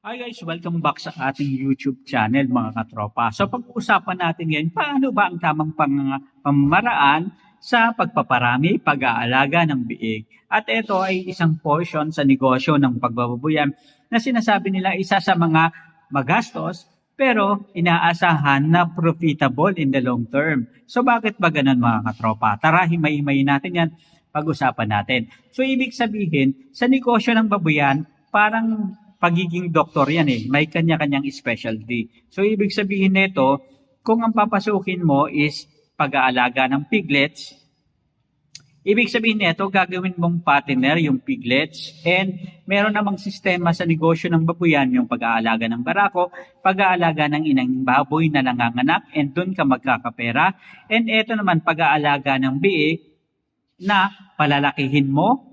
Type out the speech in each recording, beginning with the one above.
Hi guys, welcome back sa ating YouTube channel mga katropa. So pag-uusapan natin ngayon, paano ba ang tamang pamamaraan sa pagpaparami, pag-aalaga ng biik. At ito ay isang portion sa negosyo ng pagbababuyan na sinasabi nila isa sa mga magastos pero inaasahan na profitable in the long term. So bakit ba ganun mga katropa? Tara, himay-himayin natin yan, pag-usapan natin. So ibig sabihin, sa negosyo ng babuyan, parang pagiging doktor yan eh. May kanya-kanyang specialty. So, ibig sabihin nito, kung ang papasukin mo is pag-aalaga ng piglets, ibig sabihin nito, gagawin mong partner yung piglets and meron namang sistema sa negosyo ng babuyan, yung pag-aalaga ng barako, pag-aalaga ng inang baboy na nanganganak and dun ka magkakapera. And ito naman, pag-aalaga ng biik na palalakihin mo,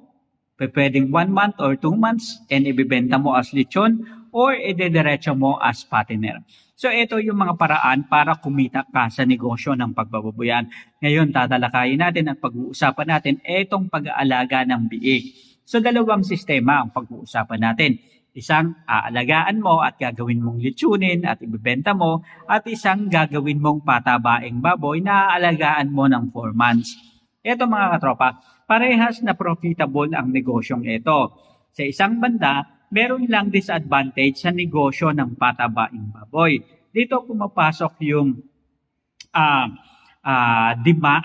pwedeng 1 month or 2 months and ibibenta mo as lechon or idediretso mo as partner. So ito yung mga paraan para kumita ka sa negosyo ng pagbababuyan. Ngayon tatalakayin natin at pag-uusapan natin itong pag-aalaga ng biik. So dalawang sistema ang pag-uusapan natin. Isang aalagaan mo at gagawin mong lechonin at ibibenta mo at isang gagawin mong patabaing baboy na aalagaan mo ng 4 months. Ito mga katropa, parehas na profitable ang negosyong ito. Sa isang banda, meron lang disadvantage sa negosyo ng patabaing baboy. Dito pumapasok yung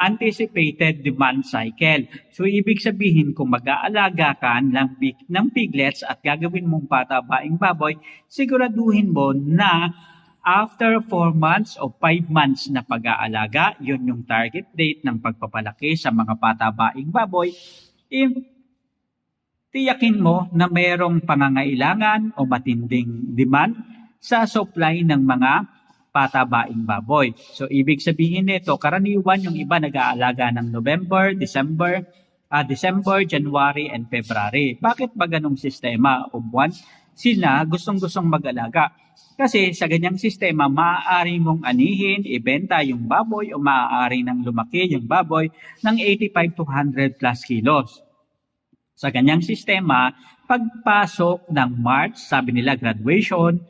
anticipated demand cycle. So ibig sabihin kung mag-aalaga ka ng piglets at gagawin mong patabaing baboy, siguraduhin mo na after 4 months o 5 months na pag-aalaga, yun yung target date ng pagpapalaki sa mga patabaing baboy, tiyakin mo na mayroong pangangailangan o matinding demand sa supply ng mga patabaing baboy. So, ibig sabihin nito, karaniwan yung iba nag-aalaga ng November, December, January, and February. Bakit ba ganong sistema o buwan? Sila gustong-gustong mag-alaga. Kasi sa ganyang sistema, maaari mong anihin, ibenta yung baboy o maaari nang lumaki yung baboy ng 85 to 100 plus kilos. Sa ganyang sistema, pagpasok ng March, sabi nila graduation,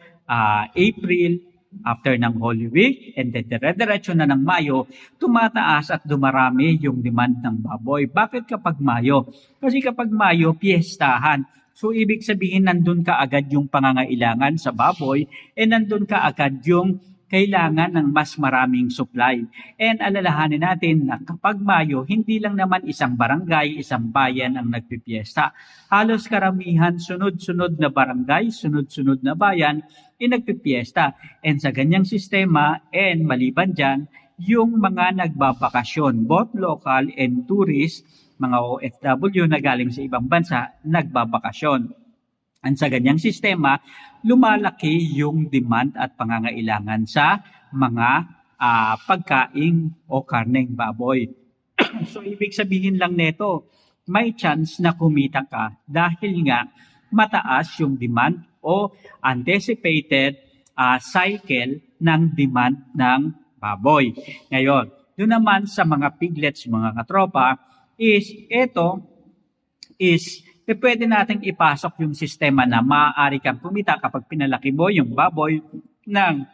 April, after ng Holy Week, and then dire-diretso na ng Mayo, tumataas at dumarami yung demand ng baboy. Bakit kapag Mayo? Kasi kapag Mayo, piyestahan. So, ibig sabihin, nandun ka agad yung pangangailangan sa baboy and nandun ka agad yung kailangan ng mas maraming supply. And alalahanin natin na kapag Mayo, hindi lang naman isang barangay, isang bayan ang nagpipiesta. Halos karamihan, sunod-sunod na barangay, sunod-sunod na bayan, nagpipiesta. And sa ganyang sistema, and maliban dyan, yung mga nagbabakasyon, both local and tourist, mga OFW na galing sa ibang bansa, nagbabakasyon. At sa ganyang sistema, lumalaki yung demand at pangangailangan sa mga pagkain o karneng baboy. So, ibig sabihin lang nito, may chance na kumita ka dahil nga mataas yung demand o anticipated cycle ng demand ng baboy. Ngayon, doon naman sa mga piglets, mga katropa, pwede nating ipasok yung sistema na maaari kang kumita kapag pinalaki mo yung baboy ng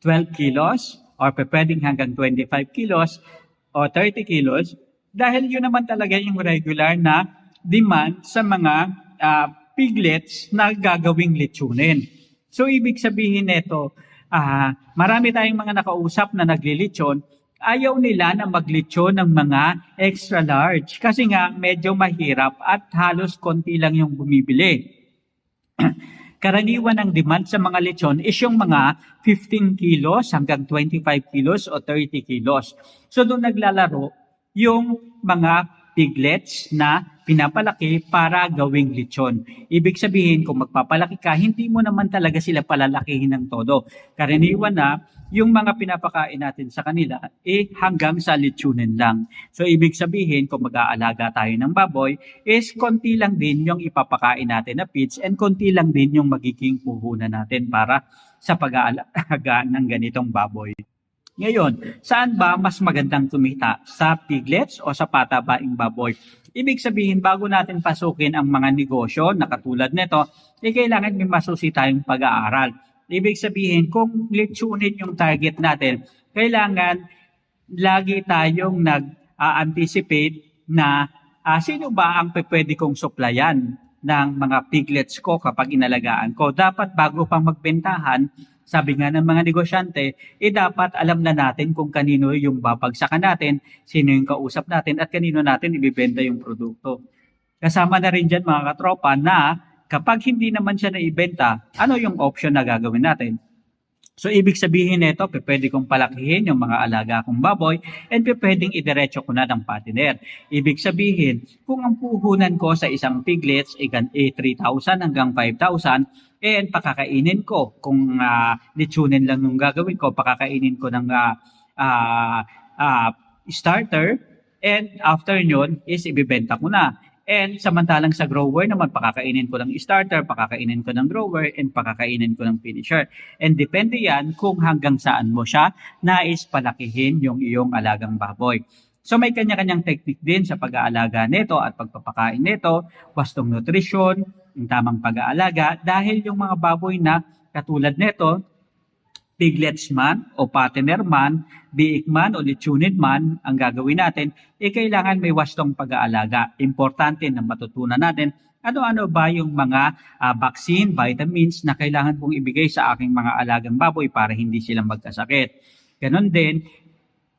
12 kilos or pwedeng hanggang 25 kilos o 30 kilos dahil yun naman talaga yung regular na demand sa mga piglets na gagawing lechonin. So, ibig sabihin nito, marami tayong mga nakausap na naglilechon, ayaw nila na maglechon ng mga extra large kasi nga medyo mahirap at halos konti lang yung bumibili. Karaniwan ang demand sa mga lechon is yung mga 15 kilos hanggang 25 kilos o 30 kilos. So doon naglalaro yung mga piglets na pinapalaki para gawing lechon. Ibig sabihin, kung magpapalaki ka, hindi mo naman talaga sila palalakihin ng todo. Karaniwan na, yung mga pinapakain natin sa kanila, hanggang sa lechonin lang. So, ibig sabihin, kung mag-aalaga tayo ng baboy, is konti lang din yung ipapakain natin na feeds and konti lang din yung magiging puhunan natin para sa pag-aalaga ng ganitong baboy. Ngayon, saan ba mas magandang kumita? Sa piglets o sa patabaing baboy? Ibig sabihin, bago natin pasukin ang mga negosyo na katulad nito, kailangan may masusi tayong pag-aaral. Ibig sabihin, kung litsunin yung target natin, kailangan lagi tayong nag-anticipate na sino ba ang pwede kong supplyan ng mga piglets ko kapag inalagaan ko. Dapat bago pang magbentahan, sabi nga ng mga negosyante, dapat alam na natin kung kanino yung babagsakan natin, sino yung kausap natin, at kanino natin ibibenta yung produkto. Kasama na rin dyan mga katropa na kapag hindi naman siya naibenta, ano yung option na gagawin natin? So, ibig sabihin nito, pwede kong palakihin yung mga alaga kong baboy and pwedeng idiretso ko na ng patiner. Ibig sabihin, kung ang puhunan ko sa isang piglets ay 3,000 hanggang 5,000, and pakakainin ko, kung litsunin lang yung gagawin ko, pakakainin ko ng starter, and after nyon is ibibenta ko na. And samantalang sa grower naman, pakakainin ko ng starter, pakakainin ko ng grower, and pakakainin ko ng finisher. And depende yan kung hanggang saan mo siya nais palakihin yung iyong alagang baboy. So may kanya-kanyang technique din sa pag-aalaga nito at pagpapakain nito, wastong nutrisyon, yung tamang pag-aalaga, dahil yung mga baboy na katulad nito, piglets man o patiner man, biik man o litsunin man ang gagawin natin, kailangan may wastong pag-aalaga. Importante na matutunan natin ano-ano ba yung mga vaccine, vitamins na kailangan kong ibigay sa aking mga alagang baboy para hindi sila magkasakit. Ganon din,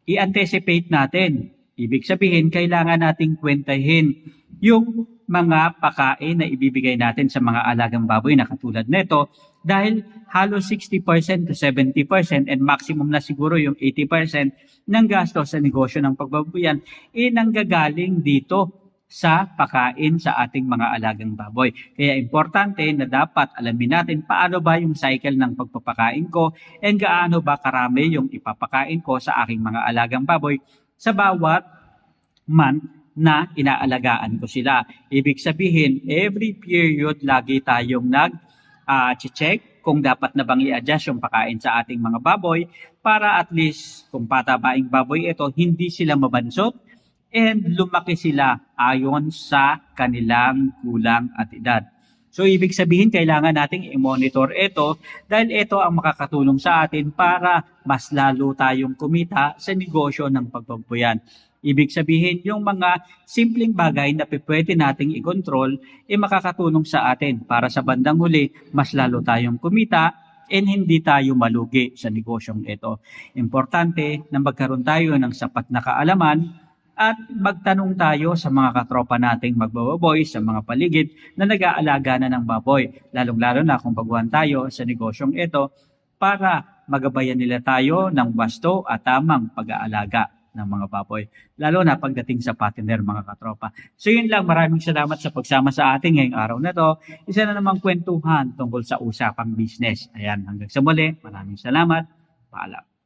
i-anticipate natin. Ibig sabihin, kailangan nating kwentahin yung mga pakain na ibibigay natin sa mga alagang baboy na katulad nito, dahil halos 60% to 70% and maximum na siguro yung 80% ng gastos sa negosyo ng pagbabuyan nanggagaling dito sa pakain sa ating mga alagang baboy. Kaya importante na dapat alamin natin paano ba yung cycle ng pagpapakain ko and gaano ba karami yung ipapakain ko sa aking mga alagang baboy sa bawat month na inaalagaan ko sila. Ibig sabihin, every period lagi tayong check kung dapat na bang i-adjust yung pakain sa ating mga baboy para at least kung patabaing baboy ito, hindi sila mabansot and lumaki sila ayon sa kanilang kulang at edad. So ibig sabihin, kailangan nating i-monitor ito dahil ito ang makakatulong sa atin para mas lalo tayong kumita sa negosyo ng pagbabuyan. Ibig sabihin, yung mga simpleng bagay na pwede nating i-control, makakatulong sa atin para sa bandang huli, mas lalo tayong kumita and hindi tayo malugi sa negosyong ito. Importante na magkaroon tayo ng sapat na kaalaman at magtanong tayo sa mga katropa nating magbababoy sa mga paligid na nag-aalaga na ng baboy, lalong-lalo na kung baguhan tayo sa negosyong ito para magabayan nila tayo ng wasto at tamang pag-aalaga ng mga baboy, lalo na pagdating sa patiner mga katropa. So yun lang, maraming salamat sa pagsama sa ating ngayong araw na to. Isa na namang kwentuhan tungkol sa usapang business. Ayan, hanggang sa muli, maraming salamat. Paalam.